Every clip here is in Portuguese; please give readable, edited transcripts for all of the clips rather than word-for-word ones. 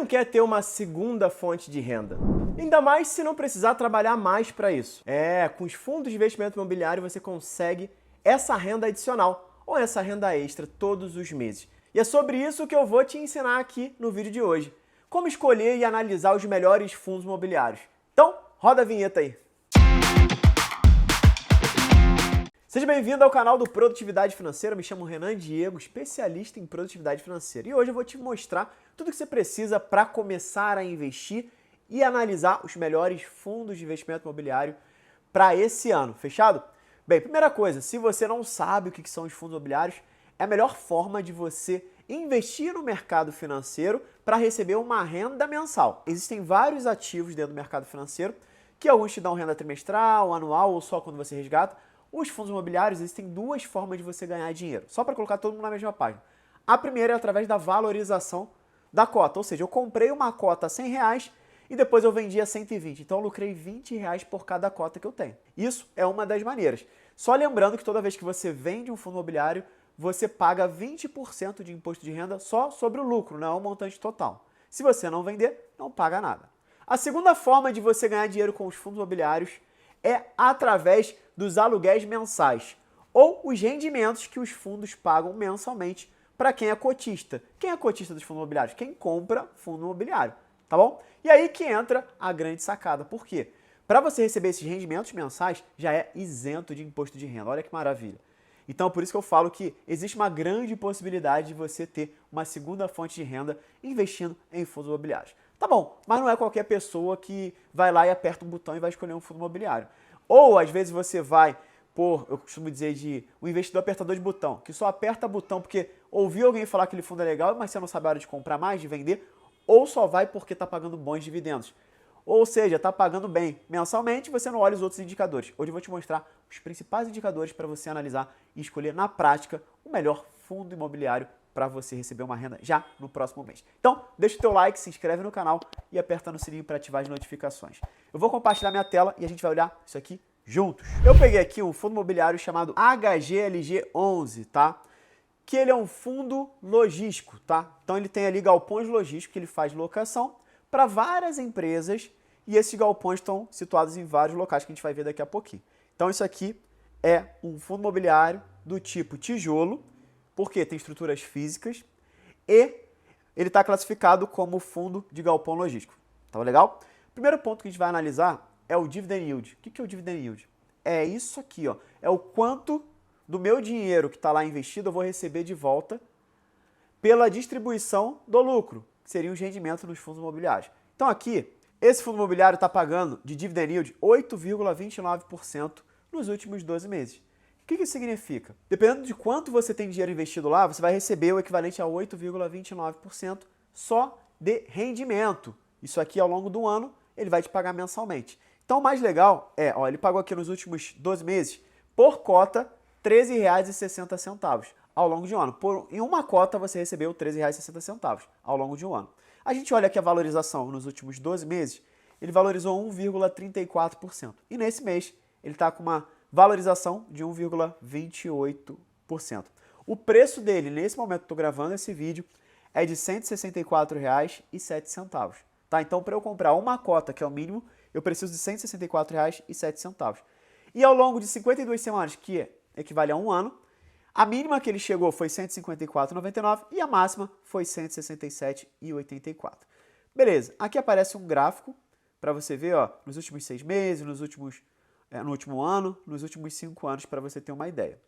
não quer ter uma segunda fonte de renda? Ainda mais se não precisar trabalhar mais para isso. Com os fundos de investimento imobiliário você consegue essa renda adicional ou essa renda extra todos os meses. E é sobre isso que eu vou te ensinar aqui no vídeo de hoje. Como escolher e analisar os melhores fundos imobiliários. Então, roda a vinheta aí. Seja bem-vindo ao canal do Produtividade Financeira. Eu me chamo Renan Diego, especialista em produtividade financeira. E hoje eu vou te mostrar tudo o que você precisa para começar a investir e analisar os melhores fundos de investimento imobiliário para esse ano. Fechado? Bem, primeira coisa, se você não sabe o que são os fundos imobiliários, é a melhor forma de você investir no mercado financeiro para receber uma renda mensal. Existem vários ativos dentro do mercado financeiro, que alguns te dão renda trimestral, anual ou só quando você resgata. Os fundos imobiliários, existem duas formas de você ganhar dinheiro, só para colocar todo mundo na mesma página. A primeira é através da valorização da cota, ou seja, eu comprei uma cota a R$100 e depois eu vendi a 120, então eu lucrei R$20 por cada cota que eu tenho. Isso é uma das maneiras. Só lembrando que toda vez que você vende um fundo imobiliário, você paga 20% de imposto de renda só sobre o lucro, não é o montante total. Se você não vender, não paga nada. A segunda forma de você ganhar dinheiro com os fundos imobiliários é através dos aluguéis mensais ou os rendimentos que os fundos pagam mensalmente para quem é cotista. Quem é cotista dos fundos imobiliários? Quem compra fundo imobiliário, tá bom? E aí que entra a grande sacada. Por quê? Para você receber esses rendimentos mensais, já é isento de imposto de renda. Olha que maravilha. Então, por isso que eu falo que existe uma grande possibilidade de você ter uma segunda fonte de renda investindo em fundos imobiliários. Tá bom, mas não é qualquer pessoa que vai lá e aperta um botão e vai escolher um fundo imobiliário. Ou, às vezes, você vai por, eu costumo dizer, o investidor apertador de botão, que só aperta botão porque ouviu alguém falar que aquele fundo é legal, mas você não sabe a hora de comprar mais, de vender, ou só vai porque está pagando bons dividendos. Ou seja, está pagando bem mensalmente, você não olha os outros indicadores. Hoje eu vou te mostrar os principais indicadores para você analisar e escolher na prática o melhor fundo imobiliário para você receber uma renda já no próximo mês. Então, deixa o teu like, se inscreve no canal e aperta no sininho para ativar as notificações. Eu vou compartilhar minha tela e a gente vai olhar isso aqui juntos. Eu peguei aqui um fundo imobiliário chamado HGLG11, tá? Que ele é um fundo logístico, tá? Então ele tem ali galpões logísticos que ele faz locação para várias empresas e esses galpões estão situados em vários locais que a gente vai ver daqui a pouquinho. Então isso aqui é um fundo imobiliário do tipo tijolo, porque tem estruturas físicas e ele está classificado como fundo de galpão logístico. Tá legal? O primeiro ponto que a gente vai analisar é o dividend yield. O que é o dividend yield? É isso aqui, ó. É o quanto do meu dinheiro que está lá investido eu vou receber de volta pela distribuição do lucro, que seriam os rendimentos nos fundos imobiliários. Então aqui, esse fundo imobiliário está pagando de dividend yield 8,29% nos últimos 12 meses. O que isso significa? Dependendo de quanto você tem dinheiro investido lá, você vai receber o equivalente a 8,29% só de rendimento. Isso aqui ao longo do ano ele vai te pagar mensalmente. Então o mais legal é, ó, ele pagou aqui nos últimos 12 meses, por cota, R$ 13,60 ao longo de um ano. Em uma cota você recebeu R$ 13,60 ao longo de um ano. A gente olha aqui a valorização nos últimos 12 meses, ele valorizou 1,34%. E nesse mês ele está com uma valorização de 1,28%. O preço dele, nesse momento que estou gravando esse vídeo, é de R$ 164,07. Tá? Então, para eu comprar uma cota, que é o mínimo, eu preciso de R$ 164,07. E ao longo de 52 semanas, que equivale a um ano, a mínima que ele chegou foi R$ 154,99 e a máxima foi R$ 167,84. Beleza, aqui aparece um gráfico para você ver, ó, nos últimos 6 meses, no último ano, nos últimos 5 anos, para você ter uma ideia.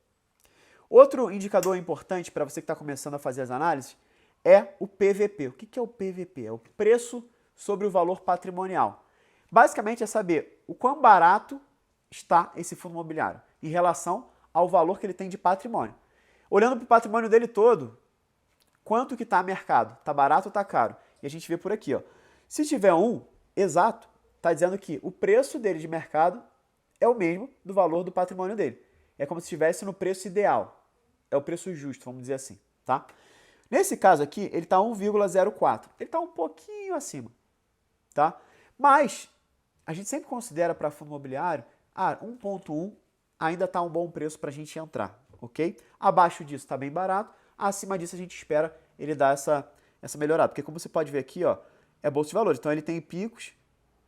Outro indicador importante para você que está começando a fazer as análises é o PVP. O que é o PVP? É o preço sobre o valor patrimonial. Basicamente é saber o quão barato está esse fundo imobiliário em relação ao valor que ele tem de patrimônio. Olhando para o patrimônio dele todo, quanto que está a mercado? Está barato ou está caro? E a gente vê por aqui, ó. Se tiver um exato, está dizendo que o preço dele de mercado é o mesmo do valor do patrimônio dele. É como se estivesse no preço ideal. É o preço justo, vamos dizer assim, tá? Nesse caso aqui, ele está 1,04. Ele está um pouquinho acima, tá? Mas a gente sempre considera para fundo imobiliário, 1,1 ainda está um bom preço para a gente entrar, ok? Abaixo disso está bem barato, acima disso a gente espera ele dar essa melhorada. Porque como você pode ver aqui, ó, é bolsa de valores. Então ele tem picos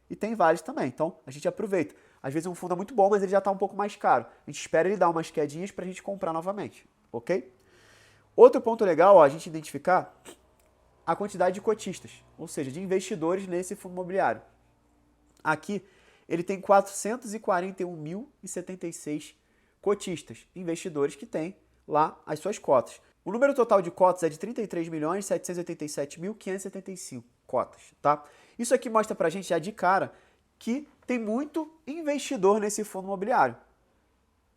e tem vales também. Então a gente aproveita. Às vezes um fundo é muito bom, mas ele já está um pouco mais caro. A gente espera ele dar umas quedinhas para a gente comprar novamente, ok? Outro ponto legal, ó, a gente identificar a quantidade de cotistas, ou seja, de investidores nesse fundo imobiliário. Aqui ele tem 441.076 cotistas, investidores que têm lá as suas cotas. O número total de cotas é de 33.787.575 cotas, tá? Isso aqui mostra pra gente já de cara que tem muito investidor nesse fundo imobiliário,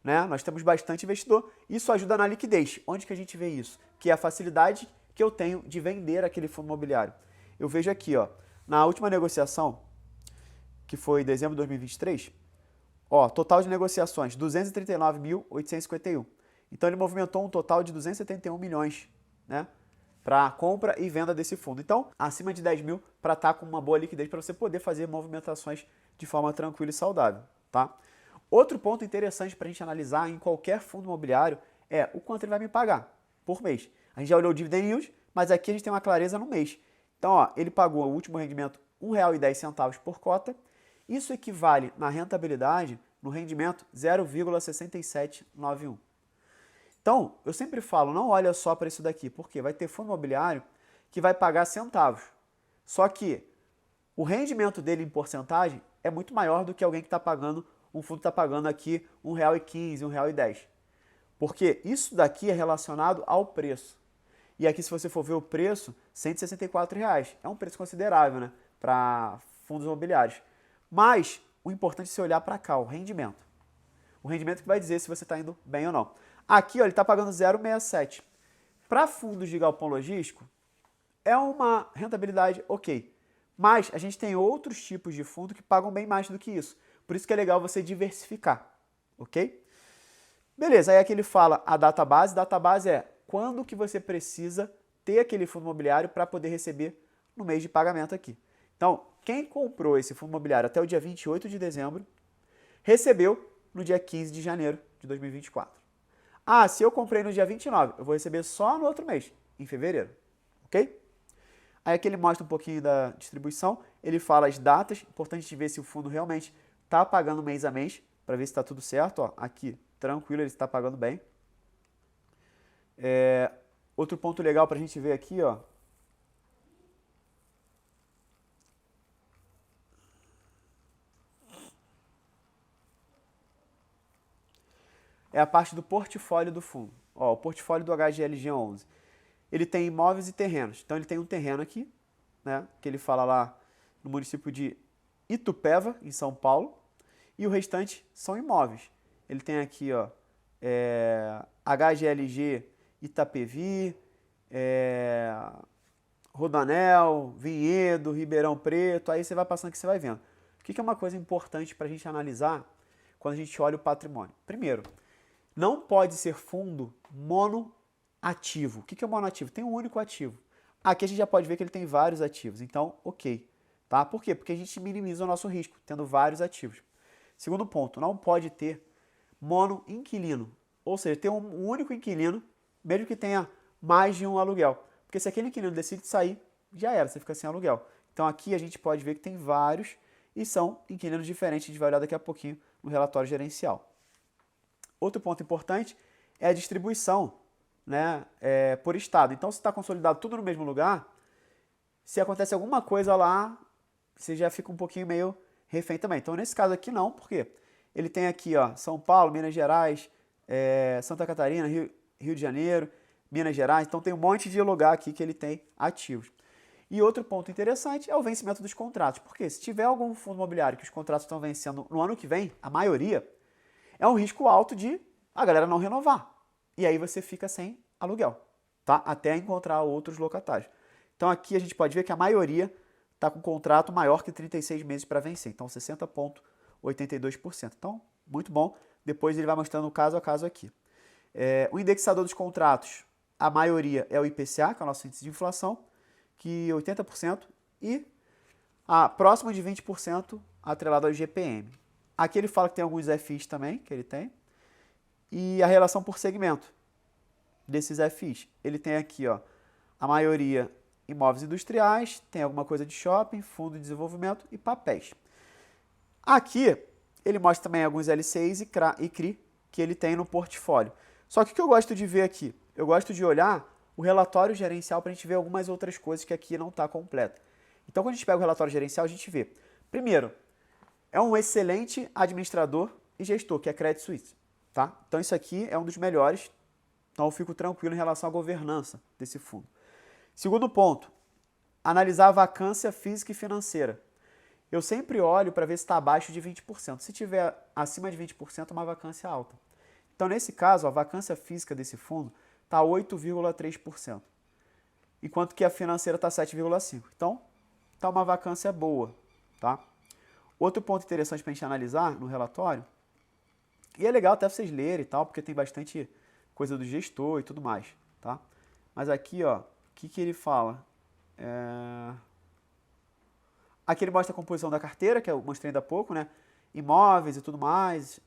né? Nós temos bastante investidor, isso ajuda na liquidez. Onde que a gente vê isso? Que é a facilidade que eu tenho de vender aquele fundo imobiliário. Eu vejo aqui, ó, na última negociação, que foi em dezembro de 2023, ó, total de negociações, 239.851. Então ele movimentou um total de 271 milhões, né, para compra e venda desse fundo. Então, acima de 10 mil para estar com uma boa liquidez para você poder fazer movimentações de forma tranquila e saudável, tá? Outro ponto interessante para a gente analisar em qualquer fundo imobiliário é o quanto ele vai me pagar por mês. A gente já olhou o dividend yield, mas aqui a gente tem uma clareza no mês. Então, ó, ele pagou o último rendimento R$ 1,10 por cota. Isso equivale na rentabilidade, no rendimento, 0,6791. Então, eu sempre falo, não olha só para isso daqui, porque vai ter fundo imobiliário que vai pagar centavos. Só que o rendimento dele em porcentagem é muito maior do que alguém que está pagando, um fundo está pagando aqui R$ 1,15, R$ 1,10. Porque isso daqui é relacionado ao preço. E aqui, se você for ver o preço, R$ 164. É um preço considerável, né, para fundos imobiliários. Mas o importante é você olhar para cá, o rendimento. O rendimento que vai dizer se você está indo bem ou não. Aqui, ó, ele está pagando 0,67. Para fundos de galpão logístico, é uma rentabilidade ok. Mas a gente tem outros tipos de fundo que pagam bem mais do que isso. Por isso que é legal você diversificar, ok? Beleza, aí aqui ele fala a database. Database é quando que você precisa ter aquele fundo imobiliário para poder receber no mês de pagamento aqui. Então, quem comprou esse fundo imobiliário até o dia 28 de dezembro, recebeu no dia 15 de janeiro de 2024. Ah, se eu comprei no dia 29, eu vou receber só no outro mês, em fevereiro, ok? Aí aqui ele mostra um pouquinho da distribuição, ele fala as datas, importante de ver se o fundo realmente está pagando mês a mês, para ver se está tudo certo, ó, aqui, tranquilo, ele está pagando bem. Outro ponto legal para a gente ver aqui, ó, é a parte do portfólio do fundo. Ó, o portfólio do HGLG11. Ele tem imóveis e terrenos. Então ele tem um terreno aqui, né, que ele fala lá no município de Itupeva, em São Paulo, e o restante são imóveis. Ele tem aqui, ó, HGLG Itapevi, Rodoanel, Vinhedo, Ribeirão Preto, aí você vai passando aqui, você vai vendo. O que é uma coisa importante para a gente analisar quando a gente olha o patrimônio? Primeiro, não pode ser fundo monoativo. O que é monoativo? Tem um único ativo. Aqui a gente já pode ver que ele tem vários ativos, então ok. Tá? Por quê? Porque a gente minimiza o nosso risco, tendo vários ativos. Segundo ponto, não pode ter monoinquilino, ou seja, ter um único inquilino, mesmo que tenha mais de um aluguel. Porque se aquele inquilino decide sair, já era, você fica sem aluguel. Então aqui a gente pode ver que tem vários e são inquilinos diferentes, a gente vai olhar daqui a pouquinho no relatório gerencial. Outro ponto importante é a distribuição, né, por estado. Então, se está consolidado tudo no mesmo lugar, se acontece alguma coisa lá, você já fica um pouquinho meio refém também. Então, nesse caso aqui não, por quê? Ele tem aqui, ó, São Paulo, Minas Gerais, Santa Catarina, Rio de Janeiro, Minas Gerais. Então, tem um monte de lugar aqui que ele tem ativos. E outro ponto interessante é o vencimento dos contratos. Porque se tiver algum fundo imobiliário que os contratos estão vencendo no ano que vem, a maioria, é um risco alto de a galera não renovar. E aí você fica sem aluguel, tá? Até encontrar outros locatários. Então aqui a gente pode ver que a maioria está com contrato maior que 36 meses para vencer. Então 60,82%. Então, muito bom. Depois ele vai mostrando caso a caso aqui. O indexador dos contratos, a maioria é o IPCA, que é o nosso índice de inflação, que 80%, e próximo de 20% atrelado ao IGPM. Aqui ele fala que tem alguns FIs também, que ele tem. E a relação por segmento desses FIs. Ele tem aqui, ó, a maioria imóveis industriais, tem alguma coisa de shopping, fundo de desenvolvimento e papéis. Aqui, ele mostra também alguns LCIs e CRI que ele tem no portfólio. Só que o que eu gosto de ver aqui? Eu gosto de olhar o relatório gerencial para a gente ver algumas outras coisas que aqui não está completa. Então, quando a gente pega o relatório gerencial, a gente vê, primeiro, é um excelente administrador e gestor, que é Credit Suisse. Tá? Então, isso aqui é um dos melhores. Então, eu fico tranquilo em relação à governança desse fundo. Segundo ponto, analisar a vacância física e financeira. Eu sempre olho para ver se está abaixo de 20%. Se tiver acima de 20%, é uma vacância alta. Então, nesse caso, a vacância física desse fundo está 8,3%, enquanto que a financeira está 7,5%. Então, está uma vacância boa. Tá? Outro ponto interessante para a gente analisar no relatório, e é legal até vocês lerem e tal, porque tem bastante coisa do gestor e tudo mais. Tá? Mas aqui, ó, o que ele fala? Aqui ele mostra a composição da carteira, que eu mostrei ainda há pouco, né? Imóveis e tudo mais,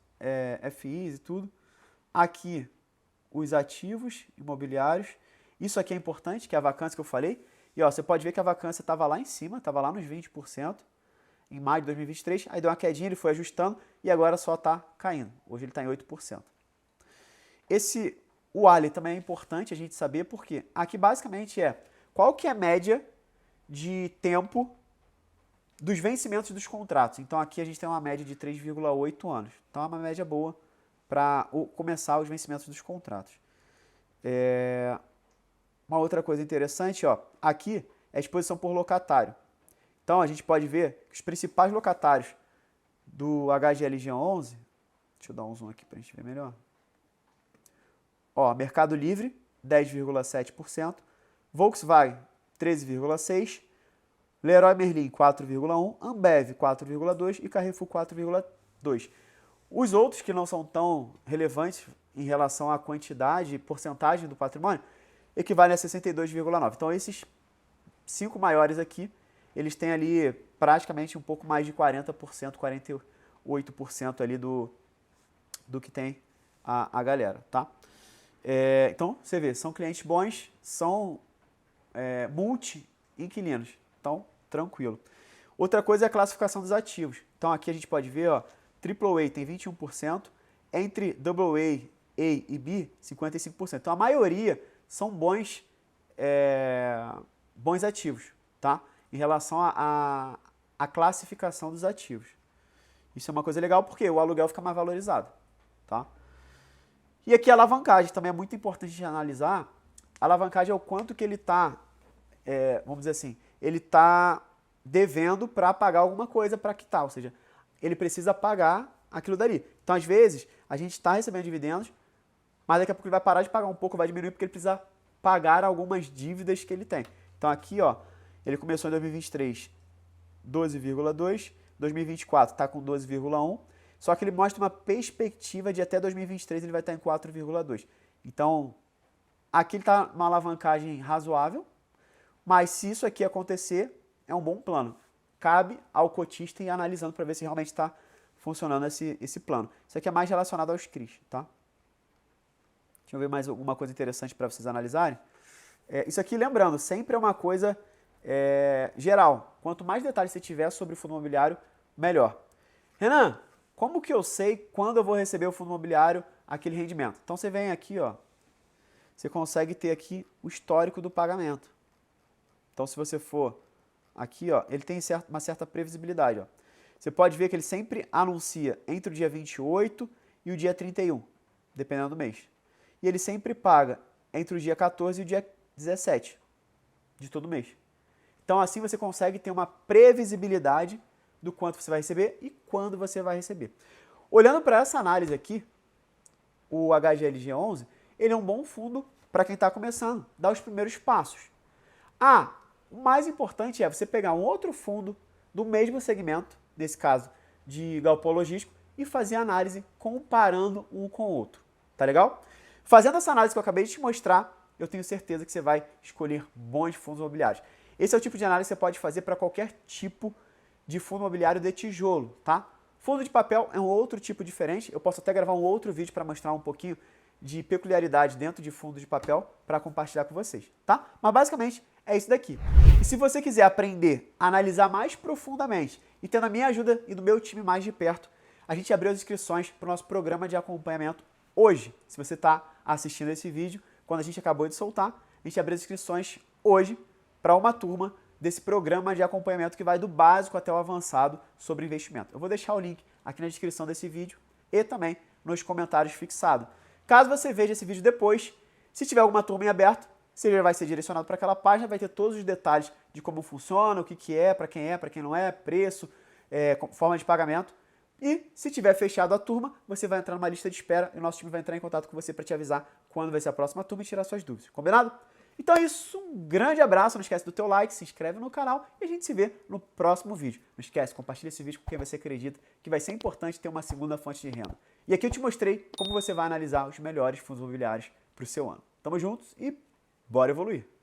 FIs e tudo. Aqui, os ativos imobiliários. Isso aqui é importante, que é a vacância que eu falei. E ó, você pode ver que a vacância estava lá em cima, estava lá nos 20%, em maio de 2023. Aí deu uma quedinha, ele foi ajustando e agora só está caindo. Hoje ele está em 8%. O ALI também é importante a gente saber, porque aqui basicamente qual que é a média de tempo dos vencimentos dos contratos. Então aqui a gente tem uma média de 3,8 anos. Então é uma média boa para começar os vencimentos dos contratos. Uma outra coisa interessante, ó, aqui é a exposição por locatário. Então a gente pode ver que os principais locatários do HGLG11, deixa eu dar um zoom aqui para a gente ver melhor. Ó, Mercado Livre, 10,7%, Volkswagen, 13,6%, Leroy Merlin, 4,1%, Ambev, 4,2% e Carrefour, 4,2%. Os outros que não são tão relevantes em relação à quantidade e porcentagem do patrimônio, equivalem a 62,9%. Então, esses 5 maiores aqui, eles têm ali praticamente um pouco mais de 40%, 48% ali do que tem a galera, tá? Então, você vê, são clientes bons, são multi-inquilinos. Então, tranquilo. Outra coisa é a classificação dos ativos. Então, aqui a gente pode ver, ó, AAA tem 21%, entre AA, A e B, 55%. Então, a maioria são bons ativos, tá? Em relação à classificação dos ativos. Isso é uma coisa legal porque o aluguel fica mais valorizado, tá? E aqui a alavancagem também é muito importante de analisar. A alavancagem é o quanto que ele está, vamos dizer assim, ele está devendo para pagar alguma coisa para quitar, ou seja, ele precisa pagar aquilo dali. Então, às vezes, a gente está recebendo dividendos, mas daqui a pouco ele vai parar de pagar um pouco, vai diminuir porque ele precisa pagar algumas dívidas que ele tem. Então, aqui, ó, ele começou em 2023, 12,2, 2024 está com 12,1, só que ele mostra uma perspectiva de até 2023 ele vai estar em 4,2. Então, aqui ele está uma alavancagem razoável, mas se isso aqui acontecer, é um bom plano. Cabe ao cotista ir analisando para ver se realmente está funcionando esse plano. Isso aqui é mais relacionado aos CRIs, tá? Deixa eu ver mais alguma coisa interessante para vocês analisarem. Isso aqui, lembrando, sempre é uma coisa geral. Quanto mais detalhes você tiver sobre o fundo imobiliário, melhor. Renan, como que eu sei quando eu vou receber o fundo imobiliário aquele rendimento? Então você vem aqui, ó, você consegue ter aqui o histórico do pagamento. Então se você for aqui, ó, ele tem uma certa previsibilidade, ó. Você pode ver que ele sempre anuncia entre o dia 28 e o dia 31, dependendo do mês. E ele sempre paga entre o dia 14 e o dia 17 de todo mês. Então assim você consegue ter uma previsibilidade do quanto você vai receber e quando você vai receber. Olhando para essa análise aqui, o HGLG11, ele é um bom fundo para quem está começando, dar os primeiros passos. O mais importante é você pegar um outro fundo do mesmo segmento, nesse caso de galpão logístico, e fazer análise comparando um com o outro. Tá legal? Fazendo essa análise que eu acabei de te mostrar, eu tenho certeza que você vai escolher bons fundos imobiliários. Esse é o tipo de análise que você pode fazer para qualquer tipo de fundo imobiliário de tijolo, tá? Fundo de papel é um outro tipo diferente. Eu posso até gravar um outro vídeo para mostrar um pouquinho de peculiaridade dentro de fundo de papel para compartilhar com vocês, tá? Mas basicamente é isso daqui. E se você quiser aprender a analisar mais profundamente e tendo a minha ajuda e do meu time mais de perto, a gente abriu as inscrições para o nosso programa de acompanhamento hoje. Se você está assistindo esse vídeo, quando a gente acabou de soltar, a gente abriu as inscrições hoje para uma turma desse programa de acompanhamento que vai do básico até o avançado sobre investimento. Eu vou deixar o link aqui na descrição desse vídeo e também nos comentários fixado. Caso você veja esse vídeo depois, se tiver alguma turma em aberto, você já vai ser direcionado para aquela página, vai ter todos os detalhes de como funciona, o que é, para quem não é, preço, forma de pagamento. E se tiver fechado a turma, você vai entrar numa lista de espera e o nosso time vai entrar em contato com você para te avisar quando vai ser a próxima turma e tirar suas dúvidas. Combinado? Então é isso, um grande abraço, não esquece do teu like, se inscreve no canal e a gente se vê no próximo vídeo. Não esquece, compartilha esse vídeo com quem você acredita que vai ser importante ter uma segunda fonte de renda. E aqui eu te mostrei como você vai analisar os melhores fundos imobiliários para o seu ano. Tamo juntos e bora evoluir!